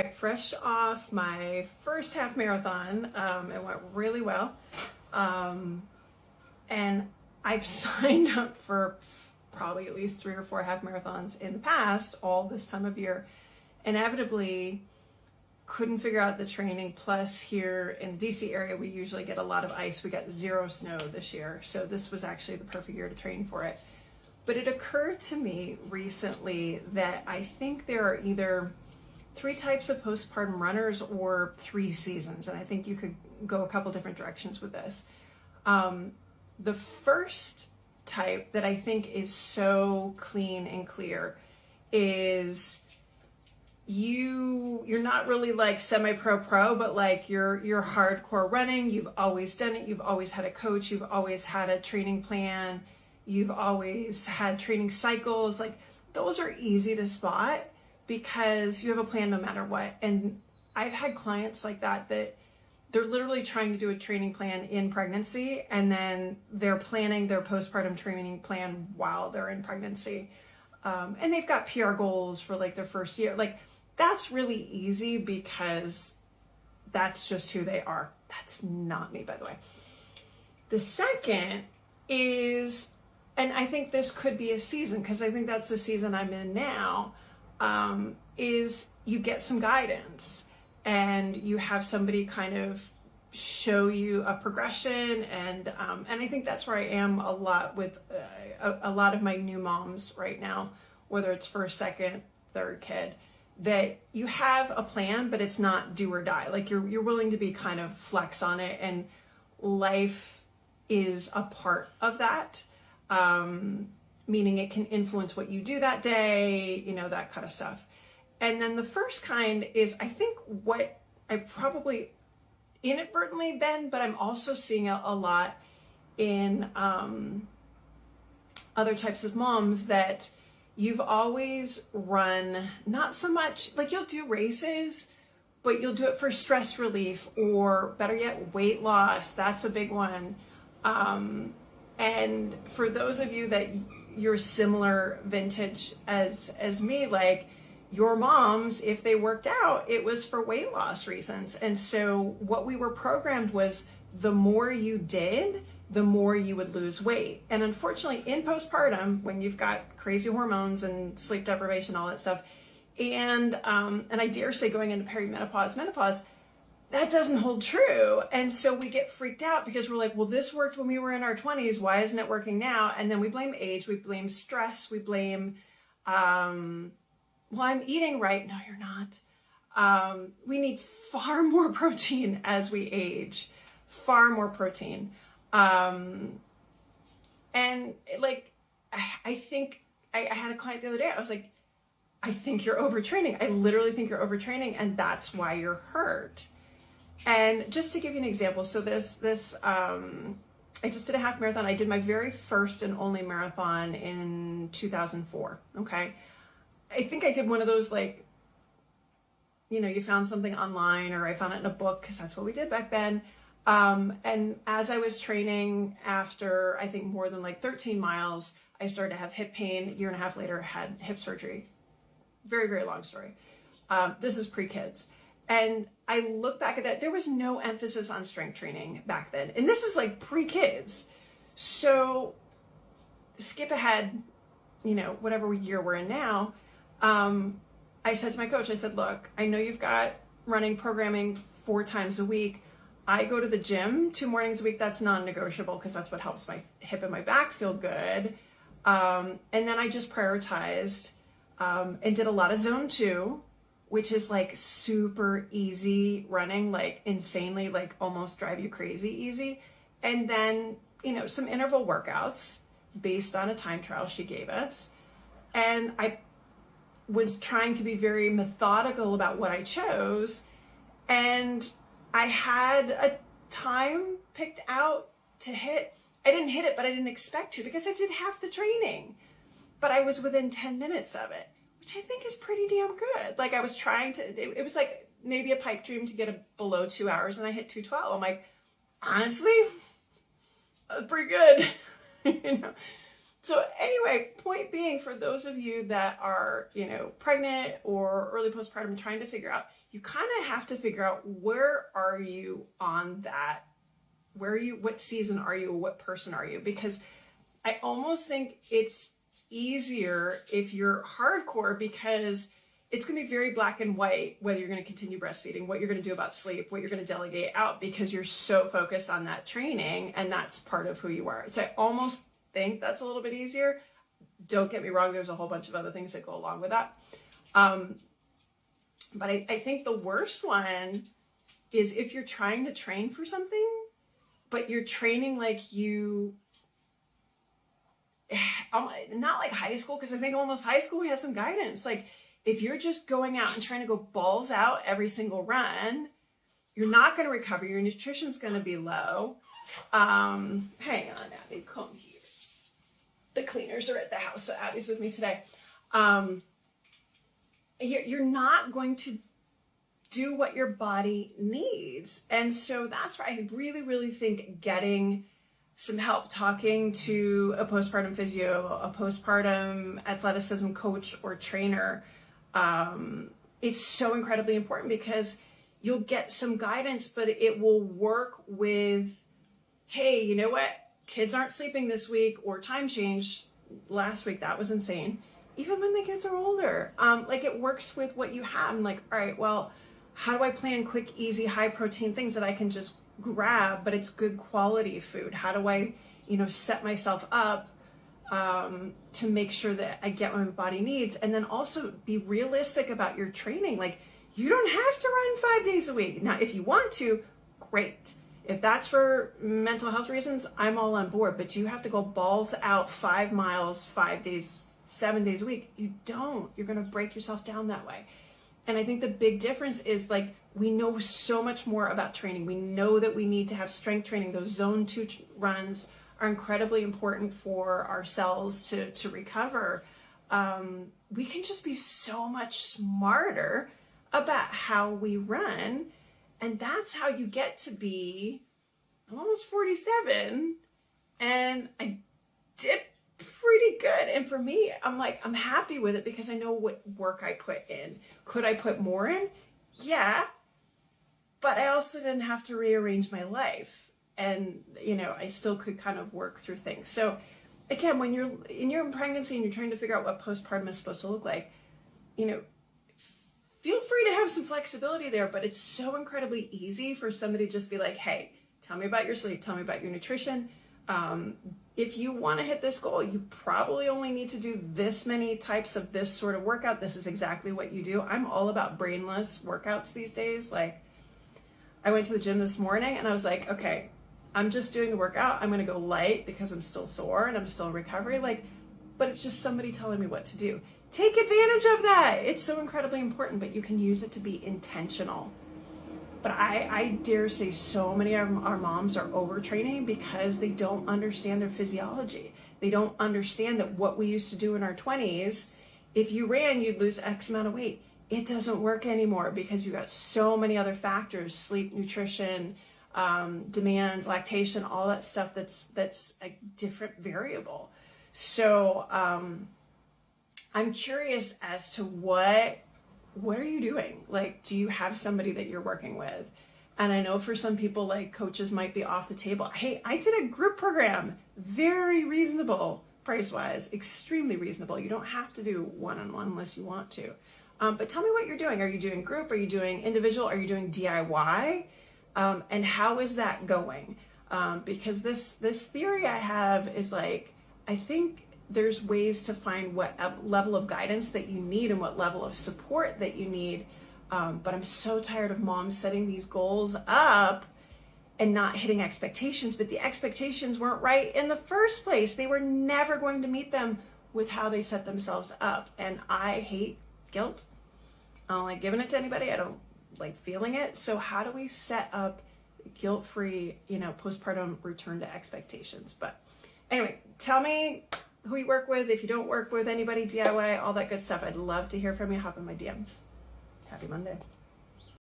Fresh off my first half marathon, it went really well. And I've signed up for probably at least 3 or 4 half marathons in the past, all this time of year. Inevitably, couldn't figure out the training. Plus, here in the DC area, we usually get a lot of ice. We got 0 snow this year. So this was actually the perfect year to train for it. But it occurred to me recently that I think there are either 3 types of postpartum runners or 3 seasons. And I think you could go a couple different directions with this. The first type that I think is so clean and clear is you're not really like semi-pro, but like you're hardcore running. You've always done it. You've always had a coach. You've always had a training plan. You've always had training cycles. Like those are easy to spot because you have a plan no matter what. And I've had clients like that they're literally trying to do a training plan in pregnancy, and then they're planning their postpartum training plan while they're in pregnancy. And they've got PR goals for like their first year. Like that's really easy because that's just who they are. That's not me, by the way. The second is, and I think this could be a season, because I think that's the season I'm in now, is you get some guidance and you have somebody kind of show you a progression. And I think that's where I am a lot with a lot of my new moms right now, whether it's first, second, third kid, that you have a plan, but it's not do or die. Like you're willing to be kind of flex on it, and life is a part of that. Meaning it can influence what you do that day, that kind of stuff. And then the first kind is, I think, what I've probably inadvertently been, but I'm also seeing a lot in other types of moms, that you've always run, not so much, like you'll do races, but you'll do it for stress relief, or better yet, weight loss. That's a big one. And for those of you that you're similar vintage as me, like your moms, if they worked out, it was for weight loss reasons. And so what we were programmed was the more you did, the more you would lose weight. And unfortunately, in postpartum, when you've got crazy hormones and sleep deprivation, all that stuff, and I dare say going into perimenopause, menopause, that doesn't hold true. And so we get freaked out because we're like, well, this worked when we were in our 20s. Why isn't it working now? And then we blame age, we blame stress, we blame, well, I'm eating right. No, you're not. We need far more protein as we age, far more protein. And like, I think I had a client the other day. I was like, I think you're overtraining. I literally think you're overtraining, and that's why you're hurt. And just to give you an example, so I just did a half marathon. I did my very first and only marathon in 2004. Okay. I think I did one of those, like, you found something online, or I found it in a book, because that's what we did back then. And as I was training, after I think more than like 13 miles, I started to have hip pain. A year and a half later, had hip surgery. Very, very long story. This is pre-kids. And I look back at that, there was no emphasis on strength training back then. And this is like pre-kids. So skip ahead, whatever year we're in now. I said to my coach, I said, look, I know you've got running programming 4 times a week. I go to the gym 2 mornings a week. That's non-negotiable, because that's what helps my hip and my back feel good. And then I just prioritized and did a lot of zone 2, which is like super easy running, like insanely, like almost drive you crazy easy. And then, some interval workouts based on a time trial she gave us. And I was trying to be very methodical about what I chose. And I had a time picked out to hit. I didn't hit it, but I didn't expect to, because I did half the training, but I was within 10 minutes of it, which I think is pretty damn good. Like I was trying to, it was like maybe a pipe dream to get below 2 hours, and I hit 2:12. I'm like, honestly, that's pretty good. So anyway, point being, for those of you that are, pregnant or early postpartum trying to figure out, you kind of have to figure out, where are you on that? What season are you? What person are you? Because I almost think it's easier if you're hardcore, because it's going to be very black and white whether you're going to continue breastfeeding, what you're going to do about sleep, what you're going to delegate out, because you're so focused on that training and that's part of who you are. So I almost think that's a little bit easier. Don't get me wrong, there's a whole bunch of other things that go along with that. But I think the worst one is if you're trying to train for something, but you're training like you, not like high school, because I think almost high school we had some guidance. Like, if you're just going out and trying to go balls out every single run, you're not going to recover. Your nutrition's going to be low. Hang on, Abby, come here. The cleaners are at the house, so Abby's with me today. You're not going to do what your body needs. And so that's why I really, really think getting some help, talking to a postpartum physio, a postpartum athleticism coach or trainer, is so incredibly important, because you'll get some guidance, but it will work with, hey, you know what? Kids aren't sleeping this week, or time changed last week. That was insane. Even when the kids are older, like, it works with what you have. I'm like, all right, well, how do I plan quick, easy, high protein things that I can just grab, but it's good quality food? How do I, set myself up to make sure that I get what my body needs? And then also be realistic about your training. Like, you don't have to run 5 days a week. Now, if you want to, great. If that's for mental health reasons, I'm all on board. But you have to go balls out 5 miles, 5 days, 7 days a week. You don't. You're going to break yourself down that way. And I think the big difference is, like, we know so much more about training. We know that we need to have strength training. Those zone 2 runs are incredibly important for our cells to recover. We can just be so much smarter about how we run. And that's how you get to be, I'm almost 47, and I did pretty good. And for me, I'm happy with it, because I know what work I put in. Could I put more in? Yeah. But I also didn't have to rearrange my life. And, I still could kind of work through things. So again, when you're in your pregnancy and you're trying to figure out what postpartum is supposed to look like, feel free to have some flexibility there, but it's so incredibly easy for somebody to just be like, hey, tell me about your sleep, tell me about your nutrition. If you want to hit this goal, you probably only need to do this many types of this sort of workout. This is exactly what you do. I'm all about brainless workouts these days. Like, I went to the gym this morning and I was like, okay, I'm just doing the workout. I'm going to go light because I'm still sore and I'm still in recovery. But it's just somebody telling me what to do. Take advantage of that. It's so incredibly important, but you can use it to be intentional. But I dare say so many of our moms are overtraining because they don't understand their physiology. They don't understand that what we used to do in our 20s, if you ran, you'd lose X amount of weight. It doesn't work anymore because you got so many other factors: sleep, nutrition, demands, lactation, all that stuff that's a different variable. So I'm curious as to what are you doing? Like, do you have somebody that you're working with? And I know for some people, like, coaches might be off the table. Hey, I did a group program, very reasonable price-wise, extremely reasonable. You don't have to do one-on-one unless you want to. But tell me what you're doing. Are you doing group? Are you doing individual? Are you doing DIY? And how is that going? Because this theory I have is, like, I think there's ways to find what level of guidance that you need and what level of support that you need. But I'm so tired of moms setting these goals up and not hitting expectations, but the expectations weren't right in the first place. They were never going to meet them with how they set themselves up. And I hate guilt. I don't like giving it to anybody. I don't like feeling it. So how do we set up guilt-free, postpartum return to expectations? But anyway, tell me who you work with. If you don't work with anybody, DIY, all that good stuff. I'd love to hear from you. Hop in my DMs. Happy Monday.